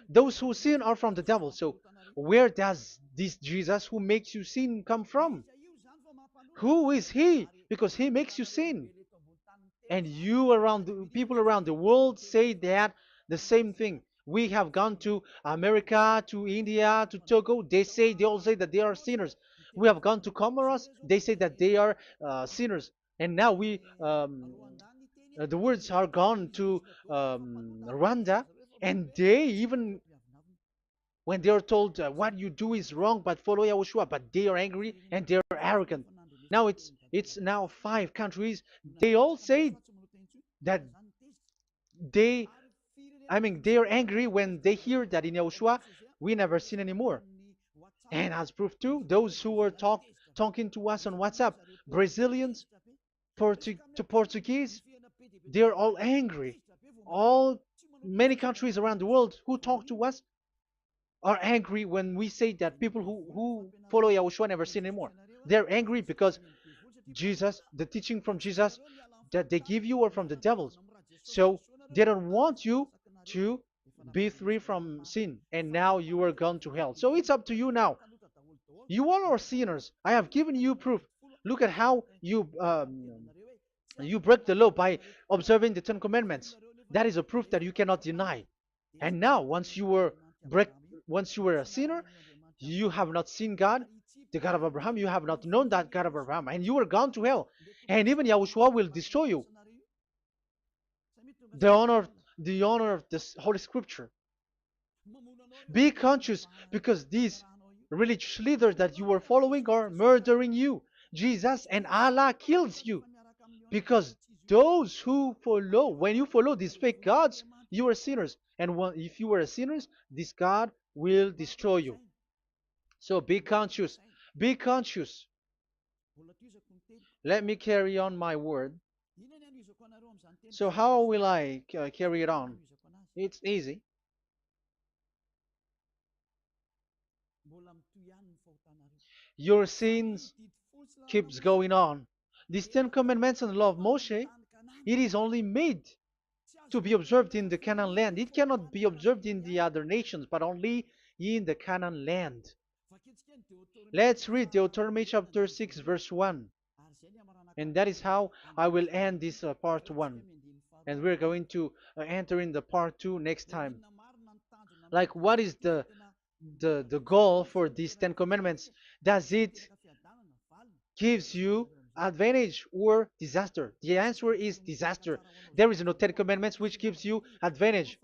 Those who sin are from the devil. So where does this Jesus who makes you sin come from? Who is he? Because he makes you sin. And people around the world say that the same thing. We have gone to America, to India, to Togo. They all say that they are sinners. We have gone to Comoros. They say that they are sinners. And now the words are gone to Rwanda, and they even, when they are told what you do is wrong, but follow YAHOSHUAH, but they are angry and they are arrogant. Now it's now 5 countries. They all say that they, I mean, they are angry when they hear that in YAHOSHUAH we never sin anymore. And as proof too, those who are talking to us on WhatsApp, Brazilians, Portuguese, they're all angry. All Many countries around the world who talk to us are angry when we say that people who follow YAHOSHUAH never sin anymore. They're angry because Jesus, the teaching from Jesus that they give you are from the devils. So they don't want you to be free from sin, and now you are gone to hell. So it's up to you now. You all are sinners. I have given you proof. Look at how you break the law by observing the Ten Commandments. That is a proof that you cannot deny. And now, once you were a sinner, you have not seen God, the God of Abraham. You have not known that God of Abraham, and you are gone to hell. And even YAHOSHUAH will destroy you. The honor of this Holy Scripture. Be conscious, because religious leaders that you are following are murdering you. Jesus and Allah kills you because those who follow, when you follow these fake gods, you are sinners. And if you are a sinner, this God will destroy you. So be conscious. Be conscious. Let me carry on my word. So how will I carry it on? It's easy. Your sins keeps going on. These Ten Commandments and the law of Moshe, it is only made to be observed in the Canaan land. It cannot be observed in the other nations, but only in the Canaan land. Let's read Deuteronomy chapter 6, verse 1. And that is how I will end this part 1. And we're going to enter in the part 2 next time. Like, what is the goal for these Ten Commandments? Does it gives you advantage or disaster? The answer is disaster. There is no Ten Commandments which gives you advantage.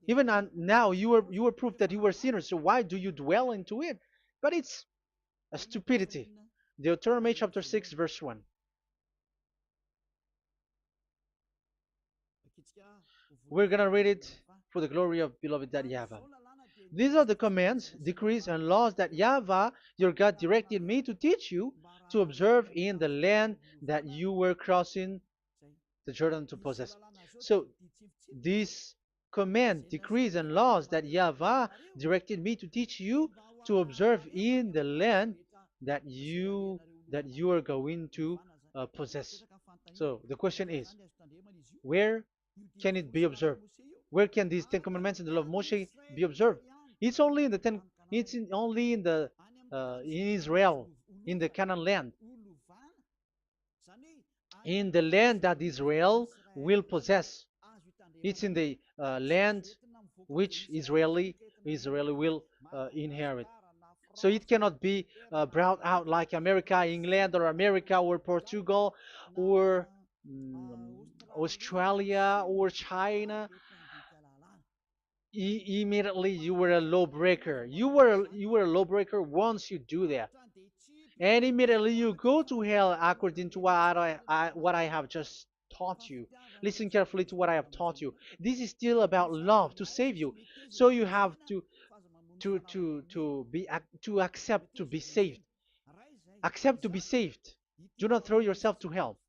Even now, you are proof that you are sinners. So why do you dwell into it? But it's a stupidity. Deuteronomy chapter 6, verse 1. We're gonna read it for the glory of beloved Daddy Yahweh. These are the commands, decrees, and laws that Yahweh, your God, directed me to teach you to observe in the land that you were crossing the Jordan to possess. So, these command, decrees, and laws that Yahweh directed me to teach you to observe in the land that you are going to possess. So the question is, where can it be observed? Where can these Ten Commandments and the law of Moshe be observed? It's only in the ten. Only in the in Israel, in the Canaan land, in the land that Israel will possess. It's in the land which Israeli will inherit. So it cannot be brought out like America, England, or America, or Portugal, or Australia, or China. Immediately you were a lawbreaker. You were a lawbreaker once you do that, and immediately you go to hell according to what I have just taught you. Listen carefully to what I have taught you. This is still about love to save you. So you have to accept to be saved. Accept to be saved. Do not throw yourself to hell.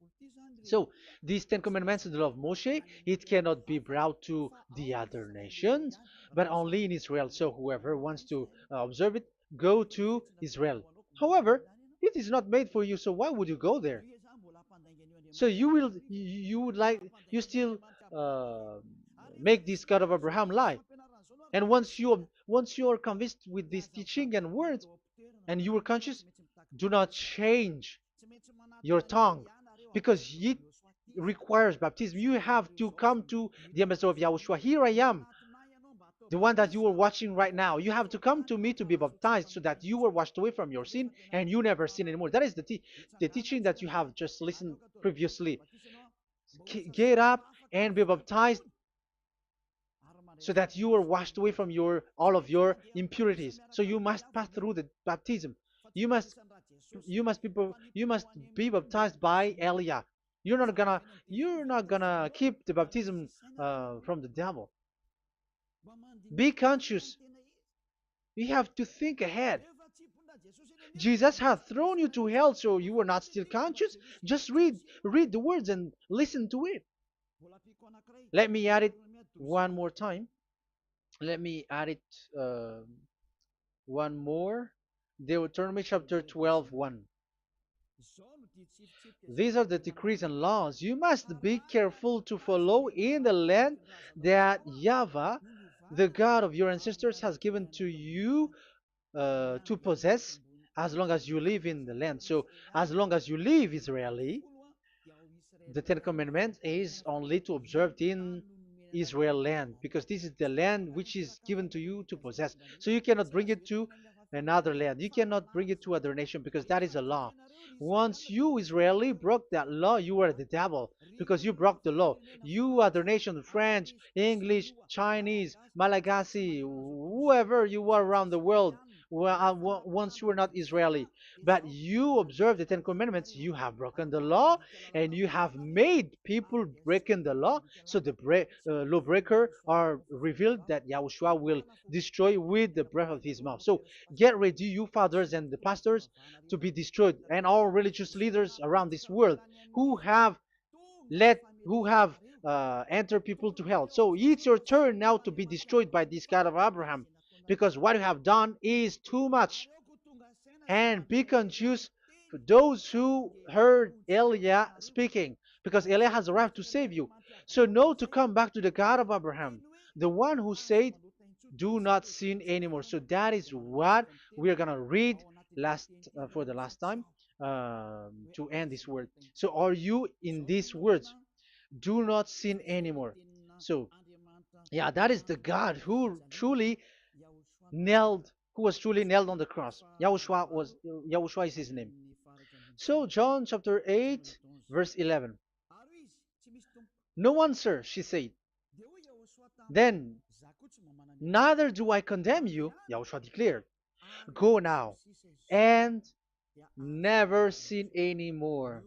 So these Ten Commandments and the law of Moshe, it cannot be brought to the other nations, but only in Israel. So whoever wants to observe it, go to Israel. However, it is not made for you, so why would you go there? So you would like, you still uh, make this God of Abraham lie. And once you are convinced with this teaching and words, and you are conscious, do not change your tongue, because it requires baptism. You have to come to the ambassador of YAHOSHUAH. Here I am, the one that you are watching right now. You have to come to me to be baptized so that you are washed away from your sin and you never sin anymore. That is the teaching that you have just listened previously. Get up and be baptized so that you are washed away from all of your impurities. So you must pass through the baptism. You must you must be baptized by Elia. You're not gonna keep the baptism from the devil. Be conscious. You have to think ahead. Jesus has thrown you to hell, so you are not still conscious. Just read the words and listen to it. Let me add it one more time. Let me add it one more. Deuteronomy chapter 12, 1. These are the decrees and laws you must be careful to follow in the land that Yahweh, the God of your ancestors, has given to you to possess as long as you live in the land. So, as long as you live Israeli, the Ten Commandments is only to observe in Israel land, because this is the land which is given to you to possess. So you cannot bring it to another land. You cannot bring it to other nation, because that is a law. Once you Israeli broke that law, you were the devil, because you broke the law. You other nation, French, English, Chinese, Malagasy, whoever you are around the world, once you were not Israeli, but you observe the Ten Commandments, you have broken the law, and you have made people breaking the law. So the lawbreaker are revealed that Yahushua will destroy with the breath of his mouth. So get ready, you fathers and the pastors, to be destroyed, and all religious leaders around this world who have who have entered people to hell. So it's your turn now to be destroyed by this God of Abraham, because what you have done is too much. And be conscious for those who heard Eliah speaking, because Eliah has arrived to save you. So know to come back to the God of Abraham, the one who said, "Do not sin anymore." So that is what we are gonna read last for the last time to end this word. So are you in these words? Do not sin anymore. So yeah, that is the God who was truly nailed on the cross. Yahushua is his name. So John chapter 8, verse 11. No answer, she said. Then, neither do I condemn you, Yahushua declared. Go now and never sin anymore.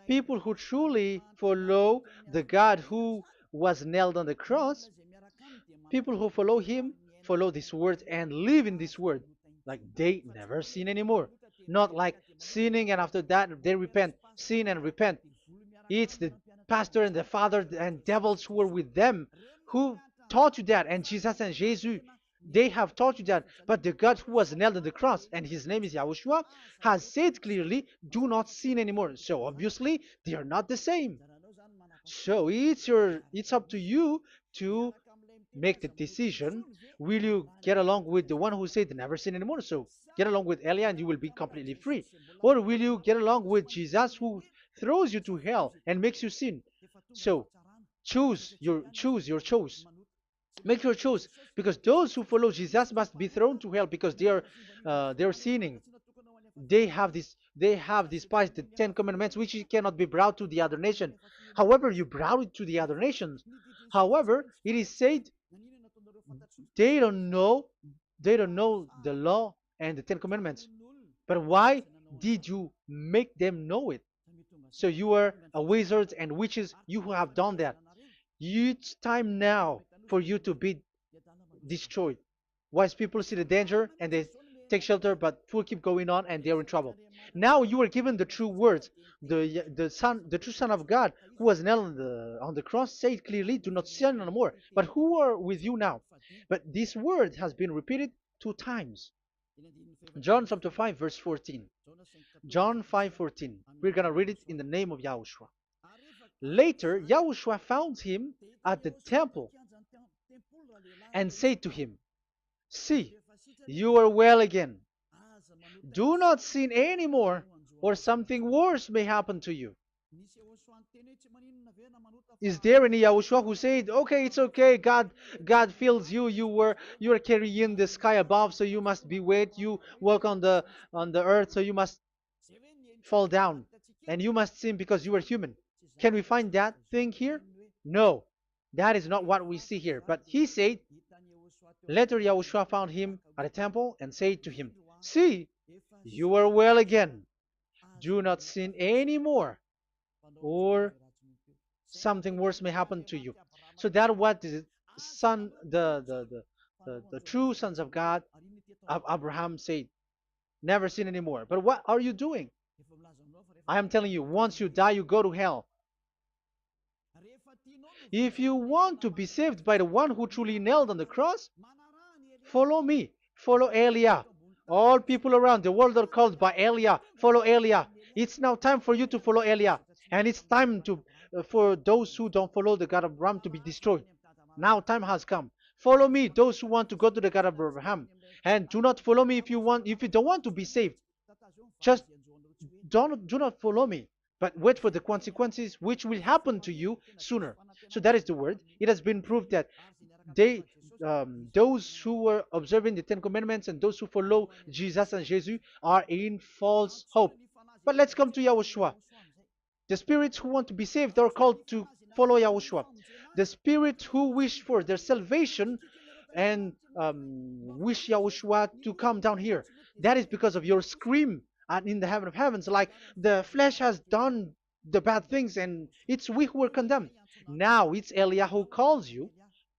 People who truly follow the God who was nailed on the cross, people who follow him, follow this word and live in this word. Like they never sin anymore. Not like sinning and after that they repent. Sin and repent. It's the pastor and the father and devils who were with them who taught you that. And Jesus and Jesus, they have taught you that. But the God who was nailed on the cross, and his name is Yahushua, has said clearly, do not sin anymore. So obviously, they are not the same. So it's up to you to make the decision. Will you get along with the one who said never sin anymore? So get along with Elia and you will be completely free. Or will you get along with Jesus who throws you to hell and makes you sin? So choose your choice. Make your choice, because those who follow Jesus must be thrown to hell because they are sinning. They have despised the Ten Commandments, which cannot be brought to the other nation. However, you brought it to the other nations. However, it is said they don't know they don't know the law and the Ten Commandments. But why did you make them know it? So you are a wizard and witches, you who have done that. It's time now for you to be destroyed. Wise people see the danger and they take shelter, but fool keep going on and they're in trouble. Now you are given the true words. The true Son of God, who was nailed on the cross, said clearly, "Do not sin no more." But who are with you now? But this word has been repeated 2 times. John chapter 5, verse 14. John 5:14. We're gonna read it in the name of Yahushua. Later, Yahushua found him at the temple and said to him, "See, you are well again. Do not sin anymore, or something worse may happen to you." Is there any Yahushua who said, "Okay, it's okay, God feels you, you are carrying the sky above, so you must be wet, you walk on the earth, so you must fall down, and you must sin because you are human"? Can we find that thing here? No, that is not what we see here. But he said, later Yahushua found him at a temple and said to him, "See, you are well again. Do not sin anymore, or something worse may happen to you." So that what the son, the true sons of God of Abraham said, never sin anymore. But what are you doing? I am telling you, once you die, you go to hell. If you want to be saved by the one who truly nailed on the cross, follow me. Follow Elia. All people around the world are called by Elia. Follow Elia. It's now time for you to follow Elia. And it's time for those who don't follow the God of Abraham to be destroyed. Now time has come. Follow me, those who want to go to the God of Abraham. And do not follow me if you don't want to be saved. Just do not follow me, but wait for the consequences which will happen to you sooner. So that is the word. It has been proved that they those who were observing the Ten Commandments and those who follow Jesus and Jesus are in false hope. But let's come to Yahushua. The spirits who want to be saved are called to follow Yahushua. The spirits who wish for their salvation and wish Yahushua to come down here. That is because of your scream in the heaven of heavens, like the flesh has done the bad things, and it's we who are condemned. Now it's Eliah who calls you.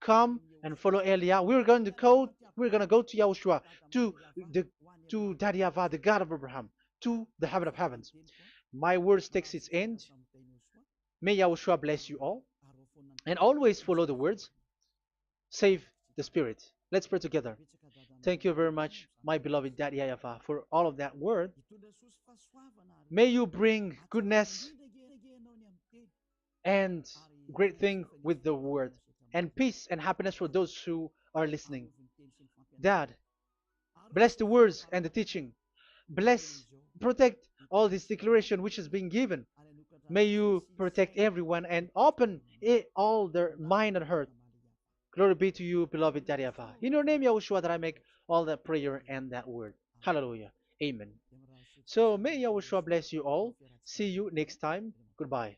Come and follow Eliah. We're going to go to Yahushua, to the to Daddy Yahweh, the God of Abraham, to the heaven of heavens. My words takes its end. May Yahushua bless you all, and always follow the words. Save the spirit. Let's pray together. Thank you very much, my beloved Daddy Yahvah, for all of that word. May you bring goodness and great thing with the word, and peace and happiness for those who are listening. Dad, bless the words and the teaching. Bless, protect all this declaration which is being given. May you protect everyone and open all their mind and heart. Glory be to you, beloved Daddy Yahvah. In your name, Yahushua, that I make all that prayer and that word. Hallelujah. Amen. So may Yahushua bless you all. See you next time. Goodbye.